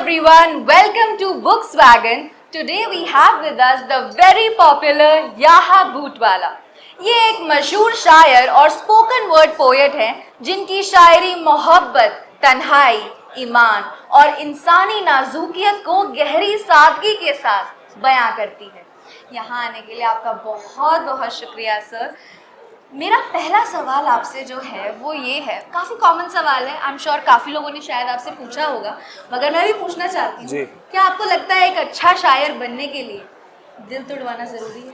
everyone, welcome to Bookswagon. Today we have with us the very popular Yaha Bhootwala. ये एक मशहूर शायर और स्पोकन वर्ड पोएट हैं जिनकी शायरी मोहब्बत, तन्हाई, ईमान और इंसानी नाजुकियत को गहरी सादगी के साथ बयां करती है। यहाँ आने के लिए आपका बहुत बहुत शुक्रिया सर। मेरा पहला सवाल आपसे जो है वो ये है, काफ़ी कॉमन सवाल है, आई एम श्योर काफ़ी लोगों ने शायद आपसे पूछा होगा, मगर मैं भी पूछना चाहती हूँ, क्या आपको लगता है एक अच्छा शायर बनने के लिए दिल तोड़वाना ज़रूरी है?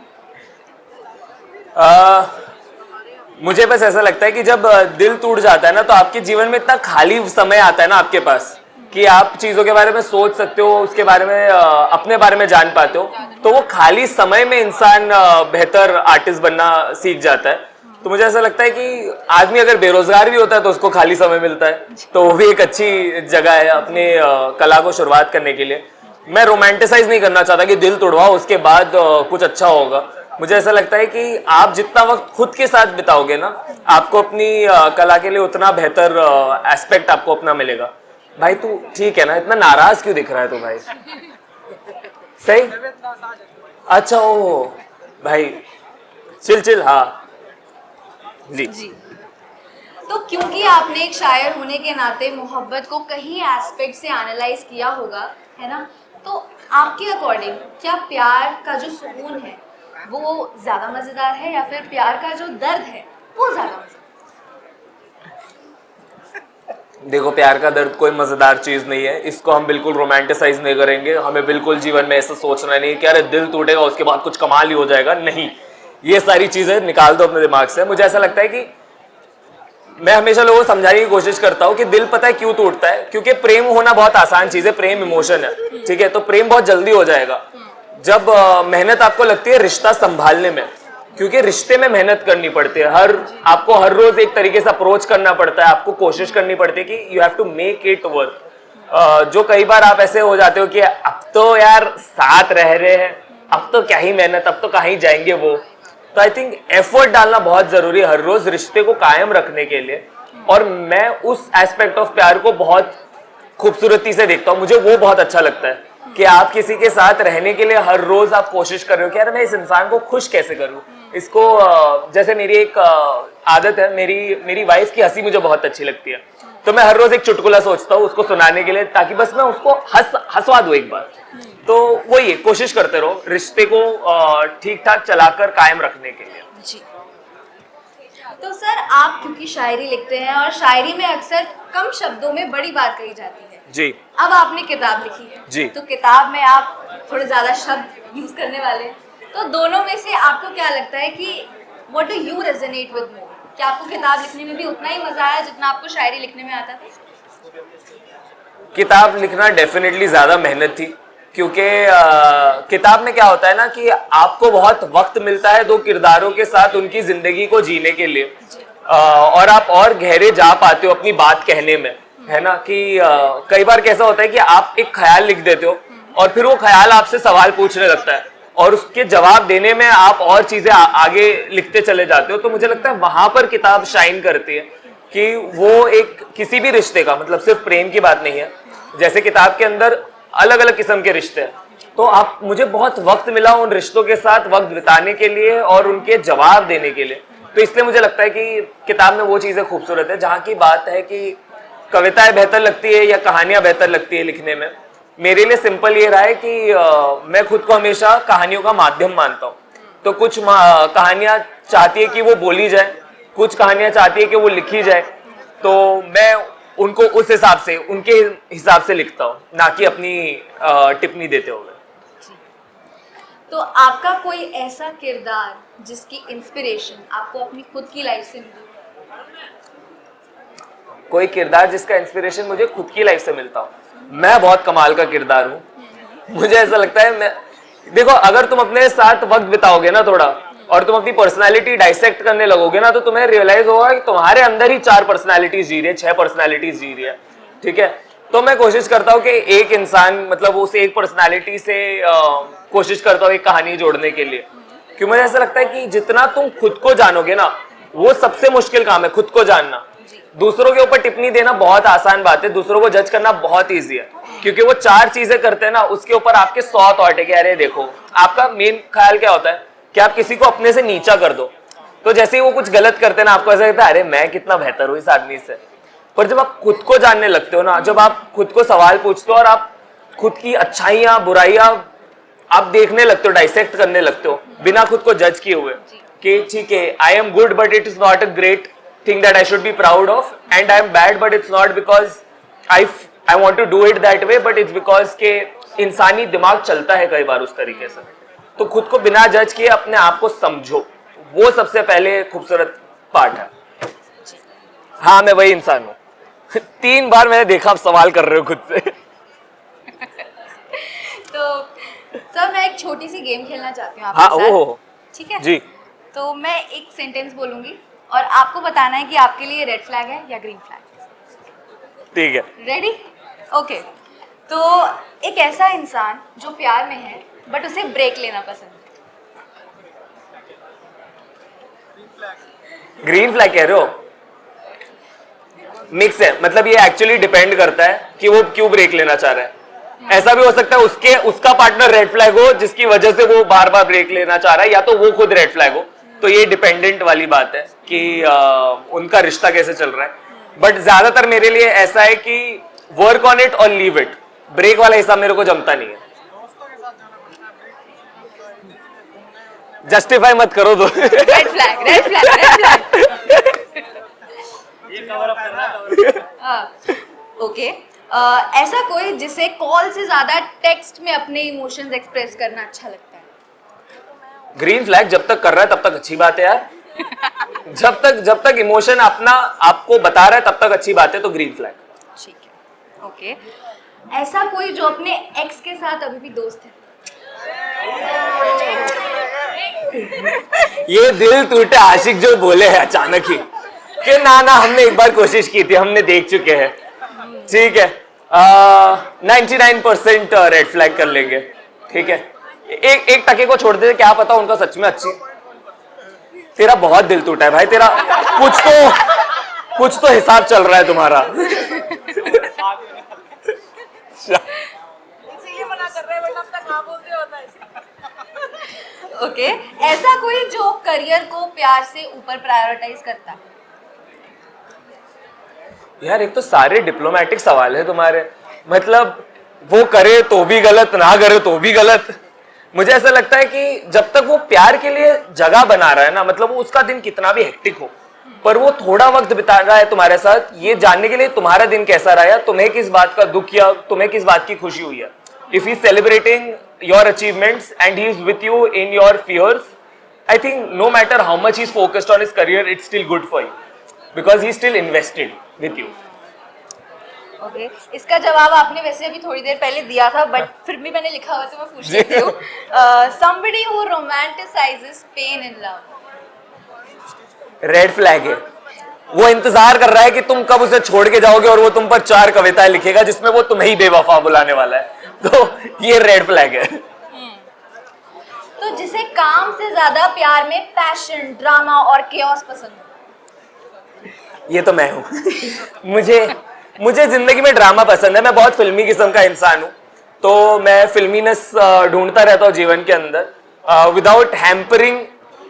मुझे बस ऐसा लगता है कि जब दिल टूट जाता है ना तो आपके जीवन में इतना खाली समय आता है ना आपके पास कि आप चीज़ों के बारे में सोच सकते हो, उसके बारे में अपने बारे में जान पाते हो, तो वो खाली समय में इंसान बेहतर आर्टिस्ट बनना सीख जाता है। तो मुझे ऐसा लगता है कि आदमी अगर बेरोजगार भी होता है तो उसको खाली समय मिलता है, तो वो भी एक अच्छी जगह है अपने कला को शुरुआत करने के लिए। मैं रोमांटिसाइज नहीं करना चाहता कि दिल तोड़वाओ उसके बाद कुछ अच्छा होगा। मुझे ऐसा लगता है कि आप जितना वक्त खुद के साथ बिताओगे ना, आपको अपनी कला के लिए उतना बेहतर एस्पेक्ट आपको अपना मिलेगा। भाई तू ठीक है ना, इतना नाराज क्यों दिख रहा है तू भाई? सही, अच्छा ओ भाई चिल, हाँ जी। तो क्योंकि आपने एक शायर होने के नाते मोहब्बत को कहीं एस्पेक्ट से एनालाइज किया होगा, है ना, तो आपके अकॉर्डिंग क्या प्यार का जो सुकून है वो ज़्यादा मज़ेदार है या फिर प्यार का जो दर्द है वो ज़्यादा मज़ेदार? देखो, प्यार का दर्द कोई मजेदार चीज नहीं है, इसको हम बिल्कुल रोमांटिसाइज नहीं करेंगे। हमें बिल्कुल जीवन में ऐसा सोचना नहीं कि अरे दिल टूटेगा उसके बाद कुछ कमाल ही हो जाएगा, नहीं, ये सारी चीजें निकाल दो अपने दिमाग से। मुझे ऐसा लगता है कि मैं हमेशा लोगों को समझाने की कोशिश करता हूँ कि दिल पता है क्यों टूटता है, क्योंकि प्रेम होना बहुत आसान चीज है, प्रेम इमोशन है, ठीक है, तो प्रेम बहुत जल्दी हो जाएगा जब मेहनत आपको लगती है रिश्ता संभालने में, क्योंकि रिश्ते में मेहनत करनी पड़ती है, आपको हर रोज एक तरीके से अप्रोच करना पड़ता है, आपको कोशिश करनी पड़ती है कि you have to make it work. जो कई बार आप ऐसे हो जाते हो कि अब तो यार साथ रह रहे हैं, अब तो क्या ही मेहनत, अब तो कहीं जाएंगे वो। तो आई थिंक एफर्ट डालना बहुत जरूरी है हर रोज रिश्ते को कायम रखने के लिए, और मैं उस एस्पेक्ट ऑफ प्यार को बहुत खूबसूरती से देखता हूँ। मुझे वो बहुत अच्छा लगता है कि आप किसी के साथ रहने के लिए हर रोज आप कोशिश कर रहे हो कि यार मैं इस इंसान को खुश कैसे करूं, इसको जैसे मेरी एक आदत है, मेरी वाइफ की हंसी मुझे बहुत अच्छी लगती है, तो मैं हर रोज एक चुटकुला सोचता हूँ उसको सुनाने के लिए, ताकि बस मैं उसको हंसवा दूं एक बार। तो वही है, कोशिश करते रहो रिश्ते को ठीक ठाक चलाकर कायम रखने के लिए। जी, तो सर आप क्योंकि शायरी लिखते हैं और शायरी में अक्सर कम शब्दों में बड़ी बात कही जाती है जी। अब आपने किताब लिखी है जी, तो किताब में आप थोड़े ज्यादा शब्द यूज करने वाले हैं, तो दोनों में से आपको क्या लगता है कि what do you resonate with more? क्या आपको किताब लिखने में भी उतना ही मजा आया जितना आपको शायरी लिखने में आता था? किताब लिखना डेफिनेटली ज्यादा मेहनत थी, क्योंकि किताब में क्या होता है ना कि आपको बहुत वक्त मिलता है दो किरदारों के साथ उनकी जिंदगी को जीने के लिए, और आप और गहरे जा पाते हो अपनी बात कहने में, है ना, कि कई बार कैसा होता है कि आप एक ख्याल लिख देते हो और फिर वो ख्याल आपसे सवाल पूछने लगता है और उसके जवाब देने में आप और चीजें आगे लिखते चले जाते हो। तो मुझे लगता है वहां पर किताब शाइन करती है कि वो एक किसी भी रिश्ते का, मतलब सिर्फ प्रेम की बात नहीं है, जैसे किताब के अंदर अलग अलग किस्म के रिश्ते हैं, तो मुझे बहुत वक्त मिला उन रिश्तों के साथ वक्त बिताने के लिए और उनके जवाब देने के लिए। तो इसलिए मुझे लगता है कि किताब में वो चीजें खूबसूरत है। जहाँ की बात है कि कविताएं बेहतर लगती है या कहानियां बेहतर लगती है लिखने में, मेरे लिए सिंपल ये रहा है कि मैं खुद को हमेशा कहानियों का माध्यम मानता हूँ। तो कुछ कहानियां चाहती है कि वो बोली जाए, कुछ कहानियां चाहती है कि वो लिखी जाए, तो मैं उनको उस हिसाब से, उनके हिसाब से लिखता हूँ, ना कि अपनी टिप्पणी देते हुए। तो आपका कोई ऐसा किरदार जिसकी इंस्पिरेशन आपको अपनी खुद की लाइफ से मिली? कोई किरदार जिसका इंस्पिरेशन मुझे खुद की लाइफ से मिलता हो? मैं बहुत कमाल का किरदार हूँ, मुझे ऐसा लगता है। देखो, अगर तुम अपने साथ वक्त बिताओगे ना थोड़ा और तुम अपनी पर्सनालिटी डाइसेक्ट करने लगोगे ना, तो तुम्हें रियलाइज होगा कि तुम्हारे अंदर ही 4 पर्सनालिटीज जी रही है, 6 पर्सनालिटीज जी रही है, ठीक है। तो मैं कोशिश करता हूँ कि एक इंसान, मतलब उस एक पर्सनालिटी से कोशिश करता हूँ एक कहानी जोड़ने के लिए, क्योंकि मुझे ऐसा लगता है कि जितना तुम खुद को जानोगे ना, वो सबसे मुश्किल काम है, खुद को जानना। दूसरों के ऊपर टिप्पणी देना बहुत आसान बात है, दूसरों को जज करना बहुत ईजी है, क्योंकि वो 4 चीजें करते हैं ना, उसके ऊपर आपके 100 थॉट है कि अरे देखो, आपका मेन ख्याल क्या होता है कि आप किसी को अपने से नीचा कर दो, तो जैसे ही वो कुछ गलत करते हैं ना, आपको ऐसा लगता है अरे मैं कितना बेहतर हूँ इस आदमी से। पर जब आप खुद को जानने लगते हो ना, जब आप खुद को सवाल पूछते हो और आप खुद की अच्छाइयाँ बुराइयाँ आप देखने लगते हो, डाइसेक्ट करने लगते हो बिना खुद को जज किए हुए कि ठीक है, I am good but it is not a great thing that I should be proud of, and I am bad but it's not because I want to do it that way, but it's because के इंसानी दिमाग चलता है कई बार उस तरीके से। तो खुद को बिना जज किए अपने आप को समझो, वो सबसे पहले खूबसूरत पार्ट है। हाँ, मैं वही इंसान हूँ। 3 बार मैंने देखा आप सवाल कर रहे हो खुद से। तो सर मैं एक छोटी सी गेम खेलना चाहती हूँ हाँ, आपके ओह साथ, ठीक है जी। तो मैं एक सेंटेंस बोलूंगी और आपको बताना है कि आपके लिए रेड फ्लैग है या ग्रीन फ्लैग। ठीक है, रेडी? ओके। तो एक ऐसा इंसान जो प्यार में है बट उसे ब्रेक लेना पसंद है। ग्रीन फ्लैग कह रहे हो? मिक्स है, मतलब ये एक्चुअली डिपेंड करता है कि वो क्यों ब्रेक लेना चाह रहा है। ऐसा भी हो सकता है उसका पार्टनर रेड फ्लैग हो जिसकी वजह से वो बार बार ब्रेक लेना चाह रहा है, या तो वो खुद रेड फ्लैग हो। तो ये डिपेंडेंट वाली बात है कि उनका रिश्ता कैसे चल रहा है। बट ज्यादातर मेरे लिए ऐसा है कि वर्क ऑन इट और लीव इट, ब्रेक वाला हिसाब मेरे को जमता नहीं है। जस्टिफाई मत करो तो। Red flag, red flag, red flag. ये कवर अप करना है। ओके। ऐसा कोई जिसे कॉल से ज्यादा टेक्स्ट में अपने इमोशंस एक्सप्रेस करना अच्छा लगता है। ग्रीन फ्लैग जब तक कर रहा है तब तक अच्छी बात है यार। जब तक इमोशन अपना आपको बता रहा है तब तक अच्छी बात है, तो ग्रीन फ्लैग। ठीक है, ओके। ऐसा कोई जो अपने एक्स के साथ अभी भी दोस्त है। ये दिल टूटे आशिक जो बोले हैं अचानक ही कि ना हमने एक बार कोशिश की थी, हमने देख चुके हैं, ठीक है। 99% रेड फ्लैग कर लेंगे, ठीक है। एक टके को छोड़ देते, क्या पता उनका सच में अच्छी। तेरा बहुत दिल टूटा है भाई, तेरा कुछ तो हिसाब चल रहा है तुम्हारा। इसीलिए मना कर रहे हैं, वरना अब तक हाँ बोलते होता है। ओके। ऐसा कोई जो करियर को प्यार से ऊपर प्रायोरिटाइज करता है। यार एक तो सारे डिप्लोमेटिक सवाल है तुम्हारे, मतलब वो करे तो भी गलत, ना करे तो भी गलत। मुझे ऐसा लगता है कि जब तक वो प्यार के लिए जगह बना रहा है ना, मतलब वो उसका दिन कितना भी हेक्टिक हो, पर वो थोड़ा वक्त बिता रहा है तुम्हारे साथ, ये जानने के लिए तुम्हारा दिन कैसा रहा है, तुम्हें किस बात का दुख या तुम्हें किस बात की खुशी हुई है। If he celebrating your achievements and he is with you in your fears, I think no matter how much he is focused on his career, it's still good for you because he is still invested with you. Okay, इसका जवाब आपने वैसे अभी थोड़ी देर पहले दिया था, but फिर भी मैंने लिखा हुआ तो मैं पूछ लेती हूँ। somebody who romanticizes pain in love। Red flag है, वो इंतजार कर रहा है कि तुम कब उसे छोड़ के जाओगे और वो तुम पर 4 कविताएं लिखेगा जिसमें वो तुम्हें ही बेवफा बुलाने वाला है, तो ये रेड फ्लैग है। तो जिसे काम से ज्यादा प्यार में पैशन, ड्रामा और केओस पसंद है। ये तो मैं हूँ। मुझे जिंदगी में ड्रामा पसंद है, मैं बहुत फिल्मी किस्म का इंसान हूँ, तो मैं फिल्मीनेस ढूंढता रहता हूँ जीवन के अंदर, without hampering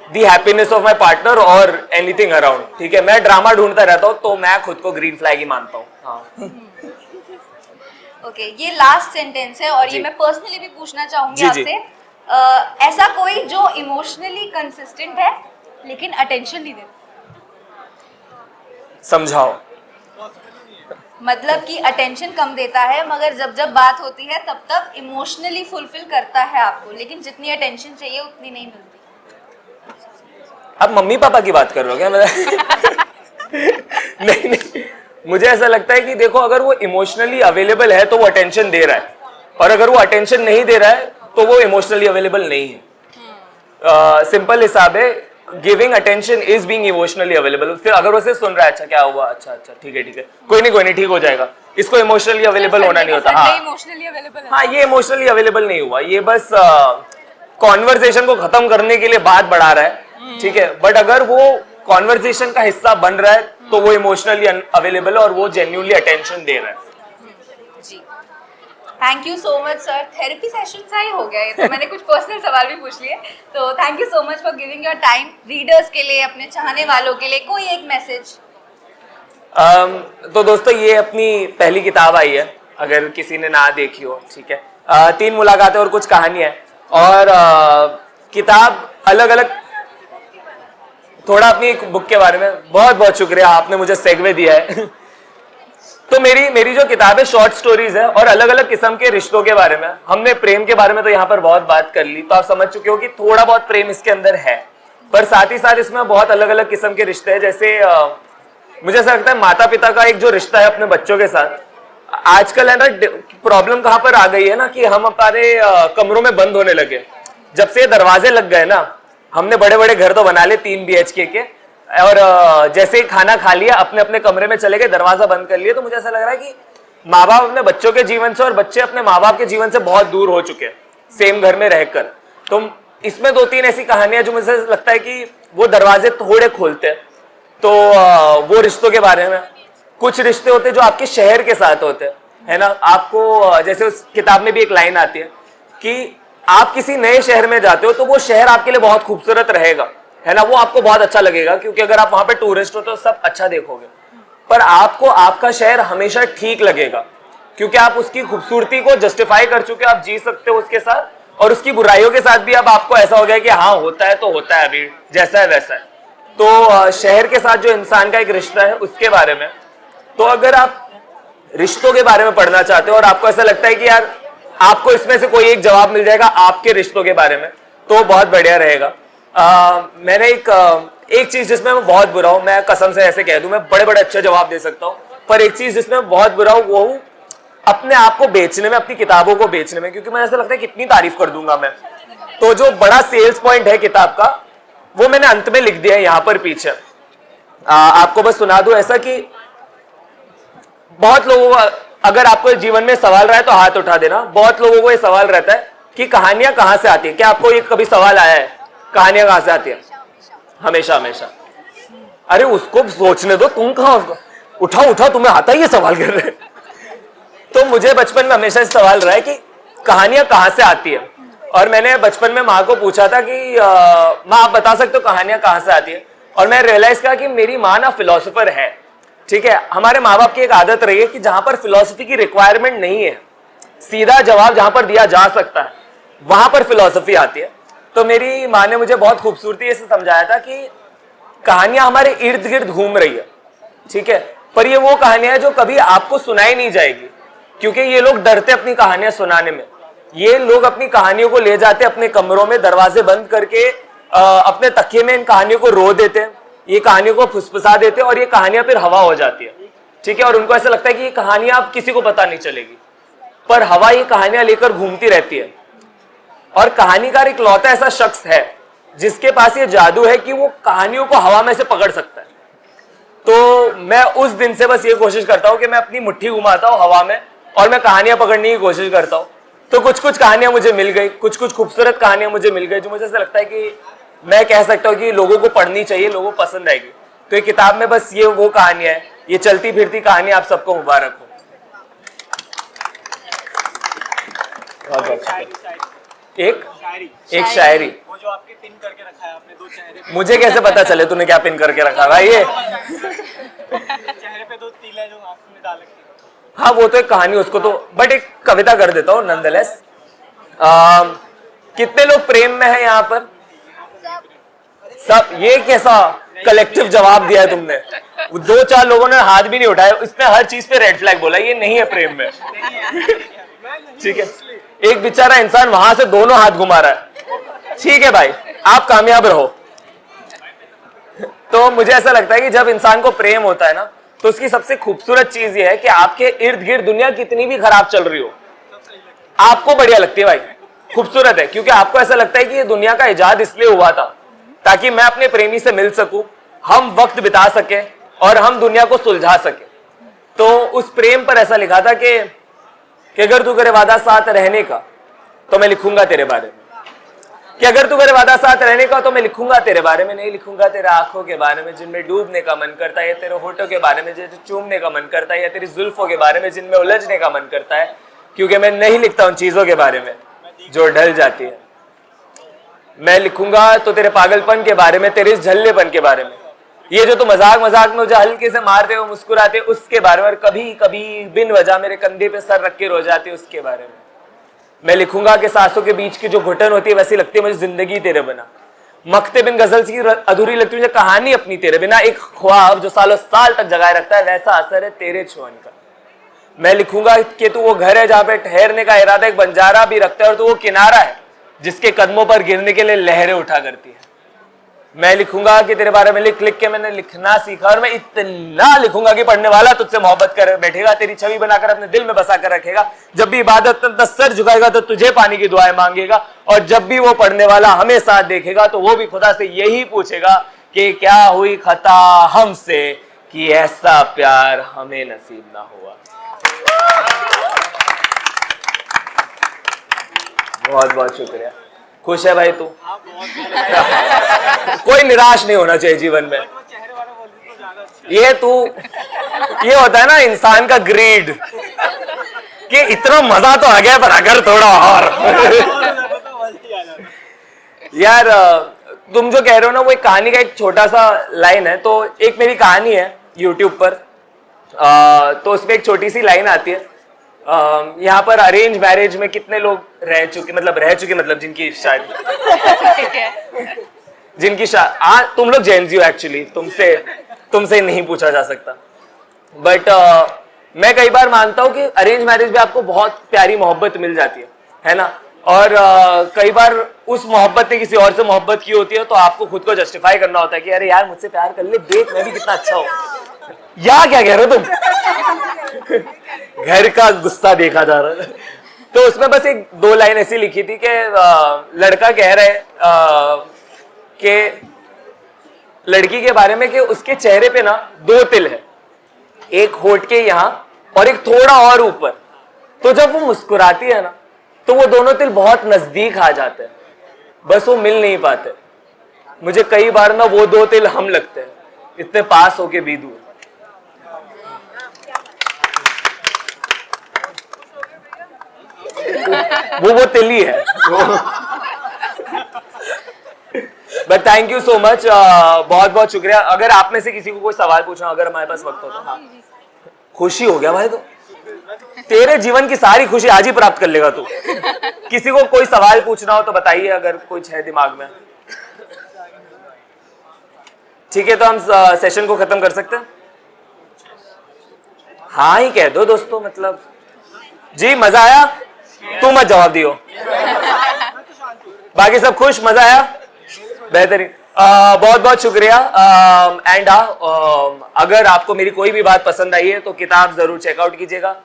the happiness of my partner और एनीथिंग अराउंड, ठीक है। मैं ड्रामा ढूंढता रहता हूँ, तो मैं खुद को ग्रीन फ्लैग ही मानता हूँ। हाँ। ओके, ये लास्ट सेंटेंस है और जी। ये मैं पर्सनली भी पूछना चाहूंगी जी, जी। आपसे। ऐसा कोई जो इमोशनली कंसिस्टेंट है लेकिन अटेंशन नहीं देता। समझाओ। मतलब कि अटेंशन कम देता है मगर जब बात होती है तब इमोशनली फुलफिल करता है आपको, लेकिन जितनी अटेंशन चाहिए उतनी नहीं मिलती। आप मम्मी पापा की बात कर रहे हो क्या? नहीं, मुझे ऐसा लगता है कि देखो, अगर वो इमोशनली अवेलेबल है तो वो अटेंशन दे रहा है, और अगर वो अटेंशन नहीं दे रहा है तो वो इमोशनली अवेलेबल नहीं है। सिंपल हिसाब है, giving attention is being emotionally available. फिर अगर उसे सुन रहा है, अच्छा क्या हुआ, अच्छा ठीक है, कोई नहीं ठीक हो जाएगा, इसको इमोशनली अवेलेबल होना नहीं होता। हाँ, इमोशनली अवेलेबल है। हाँ, ये इमोशनली अवेलेबल नहीं हुआ, ये बस कॉन्वर्सेशन को खत्म करने के लिए बात बढ़ा रहा है, ठीक है। बट अगर वो कॉन्वर्सेशन का हिस्सा बन रहा है तो वो इमोशनली अवेलेबल है और वो जेन्युइनली अटेंशन दे रहा है। जी। Thank you so much sir, therapy session सा ही हो गया ये तो। मैंने कुछ पर्सनल सवाल भी पूछ लिए, तो thank you so much for giving your time. Readers के लिए, अपने चाहने वालों के लिए कोई एक मैसेज? तो दोस्तों ये अपनी पहली किताब आई है, अगर किसी ने ना देखी हो, ठीक है। 3 मुलाकातें और कुछ कहानियां हैं, और किताब अलग अलग, थोड़ा अपनी एक बुक के बारे में। बहुत बहुत शुक्रिया, आपने मुझे सेगवे दिया है। तो मेरी जो किताब है शॉर्ट स्टोरीज है, और अलग अलग किस्म के रिश्तों के बारे में। हमने प्रेम के बारे में तो यहाँ पर बहुत बात कर ली, तो आप समझ चुके हो कि थोड़ा बहुत प्रेम इसके अंदर है, पर साथ ही साथ इसमें बहुत अलग अलग किस्म के रिश्ते हैं। जैसे मुझे ऐसा लगता है माता पिता का एक जो रिश्ता है अपने बच्चों के साथ, आजकल है ना प्रॉब्लम कहाँ पर आ गई है ना, कि हम हमारे कमरों में बंद होने लगे। जब से दरवाजे लग गए ना, हमने बड़े बड़े घर तो बना ले 3 BHK के, और जैसे ही खाना खा लिया अपने अपने कमरे में चले गए, दरवाजा बंद कर लिया। तो मुझे ऐसा लग रहा है कि माँ बाप अपने बच्चों के जीवन से और बच्चे अपने माँ बाप के जीवन से बहुत दूर हो चुके हैं सेम घर में रहकर। तो इसमें 2-3 ऐसी कहानियां जो मुझे लगता है कि वो दरवाजे थोड़े खोलते हैं। तो वो रिश्तों के बारे में, कुछ रिश्ते होते हैं जो आपके शहर के साथ होते हैं, है ना। आपको जैसे उस किताब में भी एक लाइन आती है कि आप किसी नए शहर में जाते हो तो वो शहर आपके लिए बहुत खूबसूरत रहेगा, है ना, वो आपको बहुत अच्छा लगेगा, क्योंकि अगर आप वहां पे टूरिस्ट हो तो सब अच्छा देखोगे। पर आपको आपका शहर हमेशा ठीक लगेगा, क्योंकि आप उसकी खूबसूरती को जस्टिफाई कर चुके हो, आप जी सकते हो उसके साथ, और उसकी बुराइयों के साथ भी अब आपको ऐसा हो गया कि हाँ होता है तो होता है, अभी जैसा है वैसा है। तो शहर के साथ जो इंसान का एक रिश्ता है उसके बारे में, तो अगर आप रिश्तों के बारे में पढ़ना चाहते हो और आपको ऐसा लगता है कि यार आपको इसमें से कोई एक जवाब मिल जाएगा आपके रिश्तों के बारे में, तो बहुत बढ़िया रहेगा। मैंने एक चीज जिसमें मैं बहुत बुरा हूं, मैं कसम से ऐसे कह दूं, मैं बड़े बड़े अच्छे जवाब दे सकता हूं, पर एक चीज जिसमें मैं बहुत बुरा हूं वो हूं अपने आप को बेचने में, अपनी किताबों को बेचने में, क्योंकि मुझे ऐसा लगता है कितनी तारीफ कर दूंगा मैं। तो जो बड़ा सेल्स पॉइंट है किताब का, वो मैंने अंत में लिख दिया है यहाँ पर पीछे। आपको बस सुना दूं ऐसा कि बहुत लोगों को, अगर आपको जीवन में सवाल रहा है तो हाथ उठा देना। बहुत लोगों को ये सवाल रहता है कि कहानियां कहां से आती है। क्या आपको ये कभी सवाल आया है कहानियां कहां से आती है? हमेशा हमेशा। अरे उसको सोचने दो, तुम कहां उसको उठा तुम्हें आता है ये सवाल कर रहे। तो मुझे बचपन में हमेशा से सवाल रहा है कि कहानियां कहां से आती है, और मैंने बचपन में माँ को पूछा था कि माँ आप बता सकते हो कहानियां कहां से आती है, और मैं रियलाइज किया कि मेरी माँ ना फिलोसोफर है, ठीक है। हमारे माँ बाप की एक आदत रही है कि जहां पर फिलोसफी की रिक्वायरमेंट नहीं है, सीधा जवाब जहां पर दिया जा सकता है वहां पर फिलोसफी आती है। तो मेरी माँ ने मुझे बहुत खूबसूरती से समझाया था कि कहानियां हमारे इर्द गिर्द घूम रही है, ठीक है, पर ये वो कहानियां जो कभी आपको सुनाई नहीं जाएगी, क्योंकि ये लोग डरते अपनी कहानियां सुनाने में। ये लोग अपनी कहानियों को ले जाते अपने कमरों में, दरवाजे बंद करके अपने तकिए में इन कहानियों को रो देते हैं, ये कहानियों को फुसफुसा देते हैं, और ये कहानियां फिर हवा हो जाती है, ठीक है। और उनको ऐसा लगता है कि ये कहानियां अब किसी को पता नहीं चलेगी, पर हवा ये कहानियां लेकर घूमती रहती है। और कहानीकार इकलौता ऐसा शख्स है जिसके पास ये जादू है कि वो कहानियों को हवा में से पकड़ सकता है। तो मैं उस दिन से बस ये कोशिश करता हूं कि मैं अपनी मुट्ठी घुमाता हूं हवा में और मैं कहानियां पकड़ने की कोशिश करता हूं। तो कुछ कुछ कहानियां मुझे मिल गई, कुछ कुछ खूबसूरत कहानियां मुझे मिल गई, जो मुझे ऐसा लगता है कि मैं कह सकता हूं कि लोगों को पढ़नी चाहिए, लोगों को पसंद आएगी। तो ये किताब में बस ये वो कहानियां है, ये चलती फिरती कहानी। आप सबको मुबारक हो। एक शायरी वो जो आपके पिन करके रखा है आपने, 2 चेहरे पे, मुझे कैसे पता चले तूने क्या पिन करके रखा भाई? ये चेहरे पे 2 तिल जो आपने डाल रखे। हाँ वो तो एक कहानी, उसको तो बट एक कविता कर देता हूँ नंदलेस। कितने लोग प्रेम में है यहाँ पर? सब। ये कैसा कलेक्टिव जवाब दिया है तुमने? 2-4 लोगों ने हाथ भी नहीं उठाया, इसने हर चीज पे रेड फ्लैग बोला, ये नहीं है प्रेम में, ठीक है। एक बेचारा इंसान वहां से दोनों हाथ घुमा रहा है, ठीक है भाई, आप कामयाब रहो। तो मुझे ऐसा लगता है कि जब इंसान को प्रेम होता है ना, तो उसकी सबसे खूबसूरत चीज ये है कि आपके इर्द गिर्द दुनिया कितनी भी खराब चल रही हो, आपको बढ़िया लगती है भाई, खूबसूरत है, क्योंकि आपको ऐसा लगता है कि ये दुनिया का इजाद इसलिए हुआ था ताकि मैं अपने प्रेमी से मिल सकूं, हम वक्त बिता सके और हम दुनिया को सुलझा सके। तो उस प्रेम पर ऐसा लिखा था कि अगर तू करे वादा साथ रहने का तो मैं लिखूंगा तेरे बारे में, कि अगर तू करे वादा साथ रहने का तो मैं लिखूंगा तेरे बारे में, नहीं लिखूंगा तेरे आंखों के बारे में जिनमें डूबने का मन करता है, या तेरे होठों के बारे में जिनमें चूमने का मन करता है, या तेरी जुल्फों के बारे में जिनमें उलझने का मन करता है, क्योंकि मैं नहीं लिखता उन चीजों के बारे में जो ढल जाती है। मैं लिखूंगा तो तेरे पागलपन के बारे में, तेरे इस झल्लेपन के बारे में, ये जो तू मजाक मजाक में मुझे हल्के से मारते हो, मुस्कुराते हो, उसके बारे में, और कभी कभी बिन वजह मेरे कंधे पे सर रख के रो जाते हो, उसके बारे में। मैं लिखूंगा कि सांसों के बीच की जो घुटन होती है वैसी लगती है मुझे जिंदगी तेरे बिना। मखते बिन गजल की अधूरी लगती है मुझे कहानी अपनी तेरे बिना। एक ख्वाब जो सालों साल तक जगाए रखता है वैसा असर है तेरे छुअन का। मैं लिखूंगा कि तू वो घर है जहां पे ठहरने का इरादा एक बंजारा भी रखता है, और तू वो किनारा है जिसके कदमों पर गिरने के लिए लहरें उठा करती है। मैं लिखूंगा कि तेरे बारे में लिख लिख के मैंने लिखना सीखा, और मैं इतना लिखूंगा कि पढ़ने वाला तुझसे मोहब्बत कर बैठेगा, तेरी छवि बनाकर अपने दिल में बसा कर रखेगा। जब भी इबादत में सर झुकाएगा तो तुझे पानी की दुआएं मांगेगा, और जब भी वो पढ़ने वाला हमें साथ देखेगा तो वो भी खुदा से यही पूछेगा कि क्या हुई खता हमसे कि ऐसा प्यार हमें नसीब ना हुआ। बहुत बहुत शुक्रिया। खुश है भाई तू? कोई निराश नहीं होना चाहिए जीवन में। ये होता है ना इंसान का ग्रीड, कि इतना मजा तो आ गया पर अगर थोड़ा और यार तुम जो कह रहे हो ना, वो एक कहानी का एक छोटा सा लाइन है। तो एक मेरी कहानी है YouTube पर, तो उसमें एक छोटी सी लाइन आती है, यहाँ पर अरेंज मैरिज में कितने लोग रह चुके मतलब जिनकी शादी तुम लोग जेंजी हो एक्चुअली, तुमसे नहीं पूछा जा सकता। बट मैं कई बार मानता हूँ कि अरेंज मैरिज में आपको बहुत प्यारी मोहब्बत मिल जाती है ना, और कई बार उस मोहब्बत ने किसी और से मोहब्बत की होती है, तो आपको खुद को जस्टिफाई करना होता है कि अरे यार मुझसे प्यार कर ले, देख मैं भी कितना अच्छा हूँ। या क्या कह रहे हो तुम? घर का गुस्सा देखा जा रहा है। तो उसमें बस एक दो लाइन ऐसी लिखी थी कि लड़का कह रहा है कि लड़की के बारे में कि उसके चेहरे पे ना दो तिल है, एक होठ के यहाँ और एक थोड़ा और ऊपर। तो जब वो मुस्कुराती है ना तो वो दोनों तिल बहुत नजदीक आ जाते हैं, बस वो मिल नहीं पाते। मुझे कई बार ना वो दो तिल हम लगते हैं, इतने पास होके भी दूर। वो तिली है। But thank you so much, बहुत बहुत शुक्रिया। अगर आप में से किसी को कोई सवाल पूछना, अगर हमारे पास वक्त हो तो। हाँ, खुशी हो गया भाई, तो तेरे जीवन की सारी खुशी आज ही प्राप्त कर लेगा तू। किसी को कोई सवाल पूछना हो तो बताइए, अगर कुछ है दिमाग में। ठीक है, तो हम सेशन को खत्म कर सकते हैं। हाँ ही कह दो दोस्तों, मतलब जी मजा आया? तू मत जवाब दियो। बाकी सब खुश? मजा आया? बेहतरीन, बहुत बहुत शुक्रिया। एंड अगर आपको मेरी कोई भी बात पसंद आई है तो किताब जरूर चेकआउट कीजिएगा।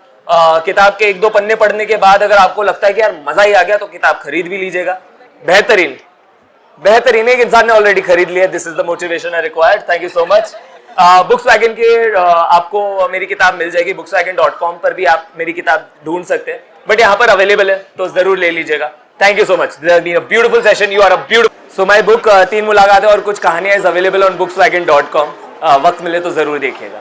किताब के एक दो पन्ने पढ़ने के बाद अगर आपको लगता है कि यार मजा ही आ गया तो किताब खरीद भी लीजिएगा। बेहतरीन एक इंसान ने ऑलरेडी खरीद लिया। This is the motivation I required. Thank you so much. Books wagon के आपको मेरी किताब मिल जाएगी, bookswagon.com पर भी आप मेरी किताब ढूंढ सकते हैं, बट यहाँ पर अवेलेबल है तो जरूर ले लीजिएगा। Thank you so much. This has been a beautiful session. You are a beautiful. So my book 3 मुलाकातें और कुछ कहानियां इज अवेलेबल ऑन bookswagon.com। वक्त मिले तो जरूर देखिएगा।